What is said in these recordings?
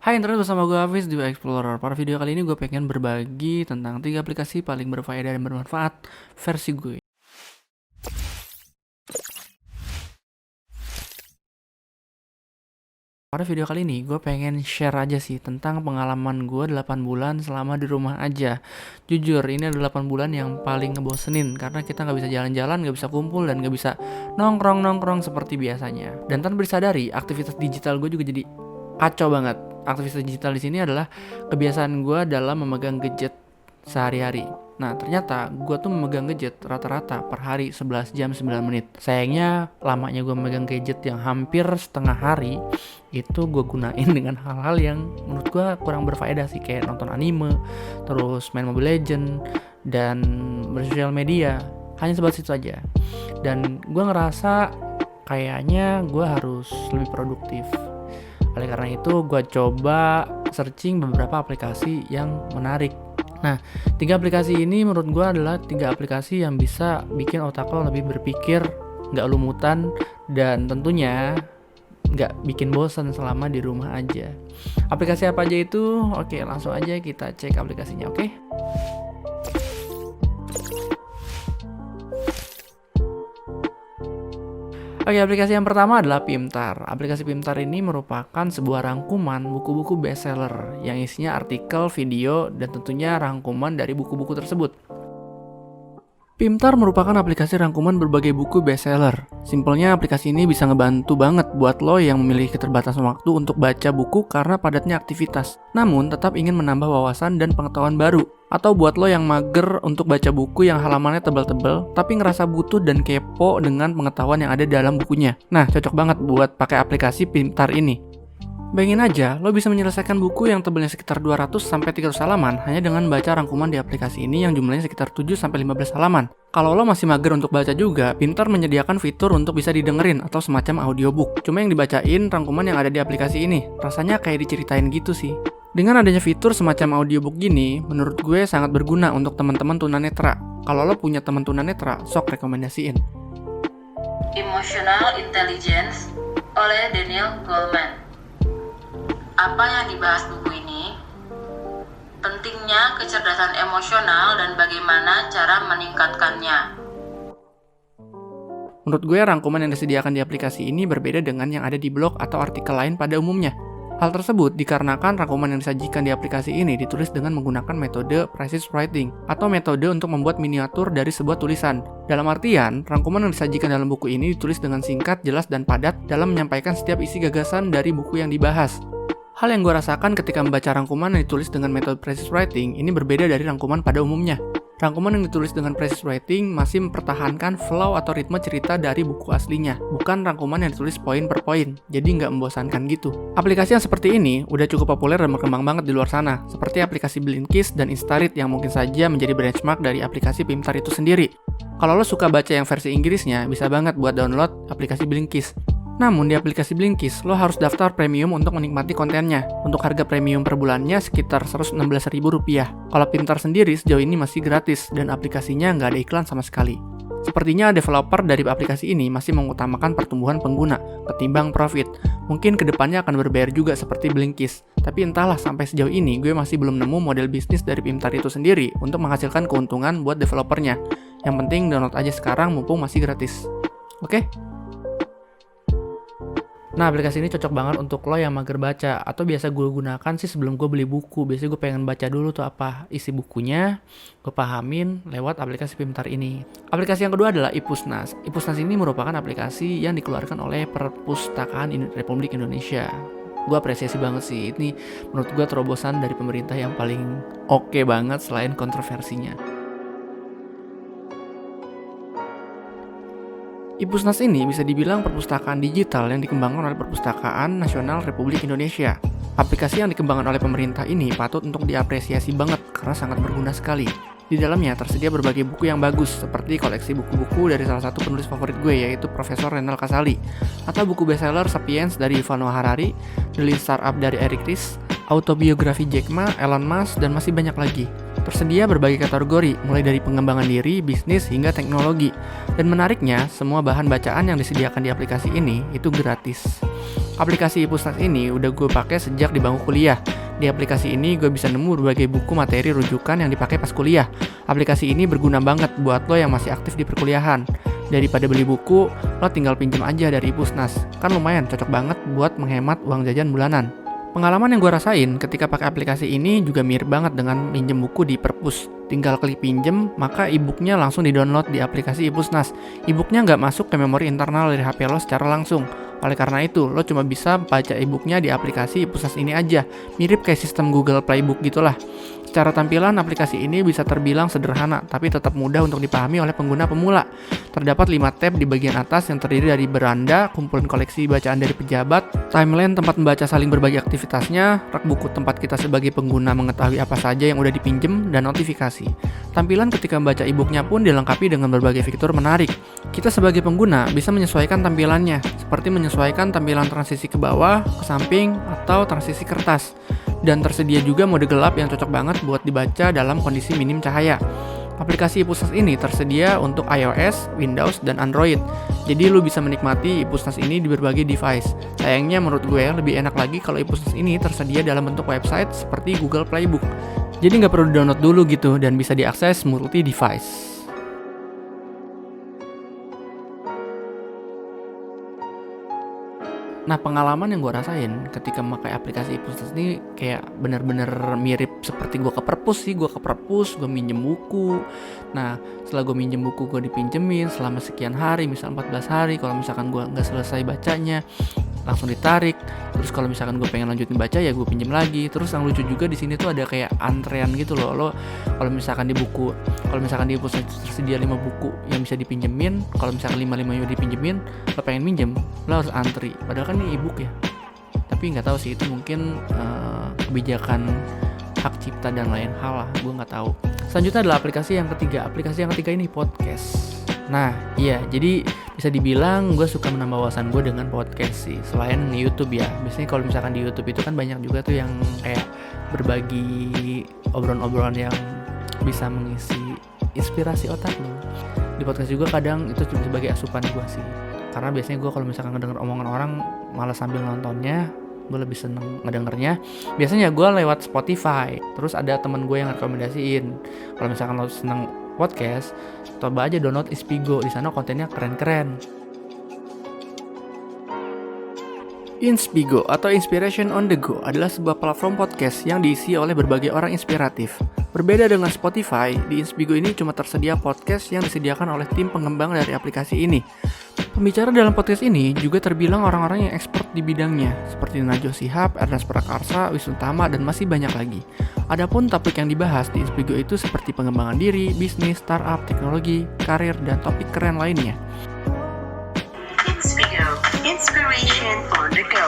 Hai internet, bersama gue Hafiz di Explorer. Pada video kali ini gue pengen berbagi tentang 3 aplikasi paling berfaedah dan bermanfaat versi gue. Pada video kali ini gue pengen share aja sih tentang pengalaman gue 8 bulan selama di rumah aja. Jujur ini adalah 8 bulan yang paling ngebosenin karena kita gak bisa jalan-jalan, gak bisa kumpul, dan gak bisa nongkrong-nongkrong seperti biasanya. Dan tanpa disadari aktivitas digital gue juga jadi kacau banget. Aktivitas digital di sini adalah kebiasaan gue dalam memegang gadget sehari-hari. Nah, ternyata gue tuh memegang gadget rata-rata per hari 11 jam 9 menit. Sayangnya lamanya gue memegang gadget yang hampir setengah hari itu gue gunain dengan hal-hal yang menurut gue kurang berfaedah sih, kayak nonton anime, terus main Mobile Legend, dan bersosial media. Hanya sebatas itu aja. Dan gue ngerasa kayaknya gue harus lebih produktif. Oleh karena itu gue coba searching beberapa aplikasi yang menarik. Nah, 3 aplikasi ini menurut gue adalah 3 aplikasi yang bisa bikin otak lo lebih berpikir, gak lumutan, dan tentunya gak bikin bosan selama di rumah aja. Aplikasi apa aja itu? Oke, langsung aja kita cek aplikasinya, oke? Oke, aplikasi yang pertama adalah Pintar. Aplikasi Pintar ini merupakan sebuah rangkuman buku-buku bestseller yang isinya artikel, video, dan tentunya rangkuman dari buku-buku tersebut. Pintar merupakan aplikasi rangkuman berbagai buku bestseller. Simpelnya aplikasi ini bisa ngebantu banget buat lo yang memiliki keterbatasan waktu untuk baca buku karena padatnya aktivitas, namun tetap ingin menambah wawasan dan pengetahuan baru. Atau buat lo yang mager untuk baca buku yang halamannya tebal-tebal, tapi ngerasa butuh dan kepo dengan pengetahuan yang ada dalam bukunya. Nah, cocok banget buat pakai aplikasi Pintar ini. Bayangin aja, lo bisa menyelesaikan buku yang tebalnya sekitar 200-300 halaman hanya dengan baca rangkuman di aplikasi ini yang jumlahnya sekitar 7-15 halaman. Kalau lo masih mager untuk baca juga, Pintar menyediakan fitur untuk bisa didengerin atau semacam audiobook. Cuma yang dibacain rangkuman yang ada di aplikasi ini. Rasanya kayak diceritain gitu sih. Dengan adanya fitur semacam audiobook gini, menurut gue sangat berguna untuk teman-teman tunanetra. Kalau lo punya teman tunanetra, sok rekomendasiin. Emotional Intelligence oleh Daniel Goleman. Apa yang dibahas buku ini? Pentingnya kecerdasan emosional dan bagaimana cara meningkatkannya. Menurut gue, rangkuman yang disediakan di aplikasi ini berbeda dengan yang ada di blog atau artikel lain pada umumnya. Hal tersebut dikarenakan rangkuman yang disajikan di aplikasi ini ditulis dengan menggunakan metode precise writing atau metode untuk membuat miniatur dari sebuah tulisan. Dalam artian, rangkuman yang disajikan dalam buku ini ditulis dengan singkat, jelas, dan padat dalam menyampaikan setiap isi gagasan dari buku yang dibahas. Hal yang gue rasakan ketika membaca rangkuman yang ditulis dengan metode precise writing ini berbeda dari rangkuman pada umumnya. Rangkuman yang ditulis dengan precise writing masih mempertahankan flow atau ritme cerita dari buku aslinya, bukan rangkuman yang ditulis poin per poin, jadi nggak membosankan gitu. Aplikasi yang seperti ini udah cukup populer dan berkembang banget di luar sana, seperti aplikasi Blinkist dan Instaread yang mungkin saja menjadi benchmark dari aplikasi Pintar itu sendiri. Kalau lo suka baca yang versi Inggrisnya, bisa banget buat download aplikasi Blinkist. Namun di aplikasi Blinkist, lo harus daftar premium untuk menikmati kontennya. Untuk harga premium per bulannya sekitar Rp116.000. Kalau Pintar sendiri sejauh ini masih gratis dan aplikasinya nggak ada iklan sama sekali. Sepertinya developer dari aplikasi ini masih mengutamakan pertumbuhan pengguna ketimbang profit. Mungkin kedepannya akan berbayar juga seperti Blinkist. Tapi entahlah, sampai sejauh ini gue masih belum nemu model bisnis dari Pintar itu sendiri untuk menghasilkan keuntungan buat developernya. Yang penting download aja sekarang mumpung masih gratis. Oke? Nah, aplikasi ini cocok banget untuk lo yang mager baca, atau biasa gue gunakan sih sebelum gue beli buku. Biasanya gue pengen baca dulu tuh apa isi bukunya, gue pahamin lewat aplikasi Pintar ini. Aplikasi yang kedua adalah Ipusnas. Ipusnas ini merupakan aplikasi yang dikeluarkan oleh Perpustakaan Republik Indonesia. Gue apresiasi banget sih, ini menurut gue terobosan dari pemerintah yang paling oke banget selain kontroversinya. Ipusnas ini bisa dibilang perpustakaan digital yang dikembangkan oleh Perpustakaan Nasional Republik Indonesia. Aplikasi yang dikembangkan oleh pemerintah ini patut untuk diapresiasi banget karena sangat berguna sekali. Di dalamnya tersedia berbagai buku yang bagus, seperti koleksi buku-buku dari salah satu penulis favorit gue, yaitu Profesor Renal Kasali, atau buku bestseller Sapiens dari Yuval Noah Harari, The Lean Startup dari Eric Ries, autobiografi Jack Ma, Elon Musk, dan masih banyak lagi. Tersedia berbagai kategori, mulai dari pengembangan diri, bisnis, hingga teknologi. Dan menariknya, semua bahan bacaan yang disediakan di aplikasi ini itu gratis. Aplikasi Ipusnas ini udah gue pakai sejak di bangku kuliah. Di aplikasi ini gue bisa nemu berbagai buku materi rujukan yang dipakai pas kuliah. Aplikasi ini berguna banget buat lo yang masih aktif di perkuliahan. Daripada beli buku, lo tinggal pinjem aja dari Ipusnas. Kan lumayan cocok banget buat menghemat uang jajan bulanan. Pengalaman yang gue rasain ketika pakai aplikasi ini juga mirip banget dengan minjem buku di perpus. Tinggal klik pinjem, maka e-booknya langsung di-download di aplikasi Ipusnas. E-booknya nggak masuk ke memori internal dari HP lo secara langsung. Oleh karena itu, lo cuma bisa baca e-booknya di aplikasi Ipusnas ini aja. Mirip kayak sistem Google Playbook gitulah. Secara tampilan, aplikasi ini bisa terbilang sederhana, tapi tetap mudah untuk dipahami oleh pengguna pemula. Terdapat 5 tab di bagian atas yang terdiri dari beranda, kumpulan koleksi bacaan dari pejabat, timeline tempat membaca saling berbagi aktivitasnya, rak buku tempat kita sebagai pengguna mengetahui apa saja yang udah dipinjem, dan notifikasi. Tampilan ketika membaca e-booknya pun dilengkapi dengan berbagai fitur menarik. Kita sebagai pengguna bisa menyesuaikan tampilannya, seperti menyesuaikan tampilan transisi ke bawah, ke samping, atau transisi kertas. Dan tersedia juga mode gelap yang cocok banget buat dibaca dalam kondisi minim cahaya. Aplikasi Ipusnas ini tersedia untuk iOS, Windows, dan Android. Jadi lu bisa menikmati Ipusnas ini di berbagai device. Sayangnya menurut gue lebih enak lagi kalau Ipusnas ini tersedia dalam bentuk website seperti Google Playbook. Jadi nggak perlu download dulu gitu dan bisa diakses multi device. Nah, pengalaman yang gue rasain ketika memakai aplikasi Ipusnas ini kayak bener-bener mirip seperti gue ke perpus sih. Gue ke perpus, gue minjem buku. Nah, setelah gue minjem buku, gue dipinjemin selama sekian hari, misal 14 hari. Kalau misalkan gue nggak selesai bacanya, langsung ditarik. Terus kalau misalkan gue pengen lanjutin baca, ya gue pinjem lagi. Terus yang lucu juga di sini tuh ada kayak antrean gitu loh. Lo kalau misalkan di Ipusnas tersedia 5 buku yang bisa dipinjemin, kalau misalkan 5-5 dipinjemin, lo pengen minjem, lo harus antri. Padahal kan ini e-book ya. Tapi nggak tahu sih, itu mungkin kebijakan hak cipta dan lain hal lah, gue nggak tahu. Selanjutnya adalah aplikasi yang ketiga. Aplikasi yang ketiga ini podcast. Nah, iya, jadi bisa dibilang gue suka menambah wawasan gue dengan podcast sih. Selain YouTube ya, biasanya kalau misalkan di YouTube itu kan banyak juga tuh yang kayak berbagi obrolan-obrolan yang bisa mengisi inspirasi otak lo. Di podcast juga kadang itu cuma sebagai asupan gue sih. Karena biasanya gue kalau misalkan ngedenger omongan orang malah sambil nontonnya, gue lebih seneng ngedengernya. Biasanya gue lewat Spotify. Terus ada temen gue yang rekomendasiin, kalau misalkan lo seneng podcast, coba aja download Inspigo. Di sana kontennya keren-keren. Inspigo atau Inspiration on the Go adalah sebuah platform podcast yang diisi oleh berbagai orang inspiratif. Berbeda dengan Spotify, di Inspigo ini cuma tersedia podcast yang disediakan oleh tim pengembang dari aplikasi ini. Pembicara dalam podcast ini juga terbilang orang-orang yang expert di bidangnya, seperti Najwa Shihab, Ernest Prakarsa, Wisnu Tama, dan masih banyak lagi. Adapun topik yang dibahas di Inspigo itu seperti pengembangan diri, bisnis, startup, teknologi, karir, dan topik keren lainnya. Inspigo, Inspiration on the Go.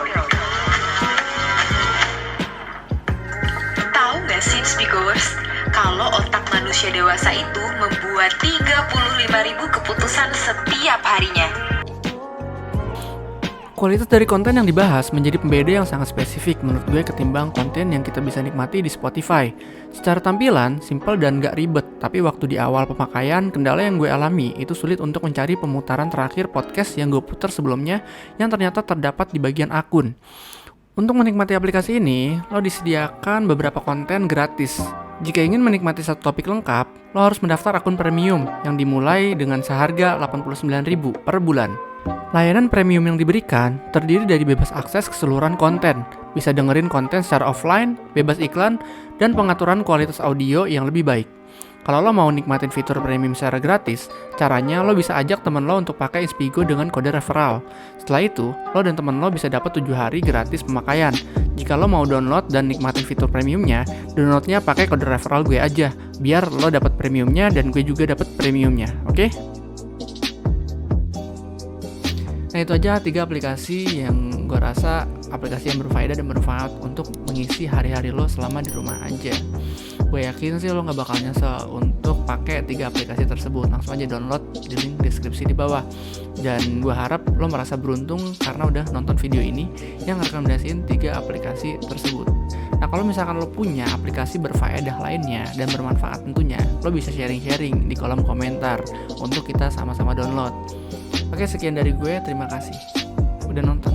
Tahu nggak sih Inspigoers, kalau otak manusia dewasa itu membuat 35.000 keputusan setiap harinya. Kualitas dari konten yang dibahas menjadi pembeda yang sangat spesifik menurut gue ketimbang konten yang kita bisa nikmati di Spotify. Secara tampilan, simpel dan gak ribet, tapi waktu di awal pemakaian, kendala yang gue alami itu sulit untuk mencari pemutaran terakhir podcast yang gue putar sebelumnya yang ternyata terdapat di bagian akun. Untuk menikmati aplikasi ini, lo disediakan beberapa konten gratis. Jika ingin menikmati satu topik lengkap, lo harus mendaftar akun premium yang dimulai dengan seharga 89.000 per bulan. Layanan premium yang diberikan terdiri dari bebas akses keseluruhan konten, bisa dengerin konten secara offline, bebas iklan, dan pengaturan kualitas audio yang lebih baik. Kalau lo mau nikmatin fitur premium secara gratis, caranya lo bisa ajak temen lo untuk pakai Inspigo dengan kode referral. Setelah itu, lo dan temen lo bisa dapat 7 hari gratis pemakaian. Jika lo mau download dan nikmatin fitur premiumnya, downloadnya pakai kode referral gue aja, biar lo dapat premiumnya dan gue juga dapat premiumnya, oke? Nah, itu aja 3 aplikasi yang gue rasa aplikasi yang berfaedah dan bermanfaat untuk mengisi hari-hari lo selama di rumah aja. Gue yakin sih lo gak bakal nyesel untuk pakai 3 aplikasi tersebut. Langsung aja download di link deskripsi di bawah. Dan gue harap lo merasa beruntung karena udah nonton video ini yang rekomendasiin 3 aplikasi tersebut. Nah, kalau misalkan lo punya aplikasi berfaedah lainnya dan bermanfaat tentunya, lo bisa sharing-sharing di kolom komentar untuk kita sama-sama download. Oke, sekian dari gue, terima kasih udah nonton.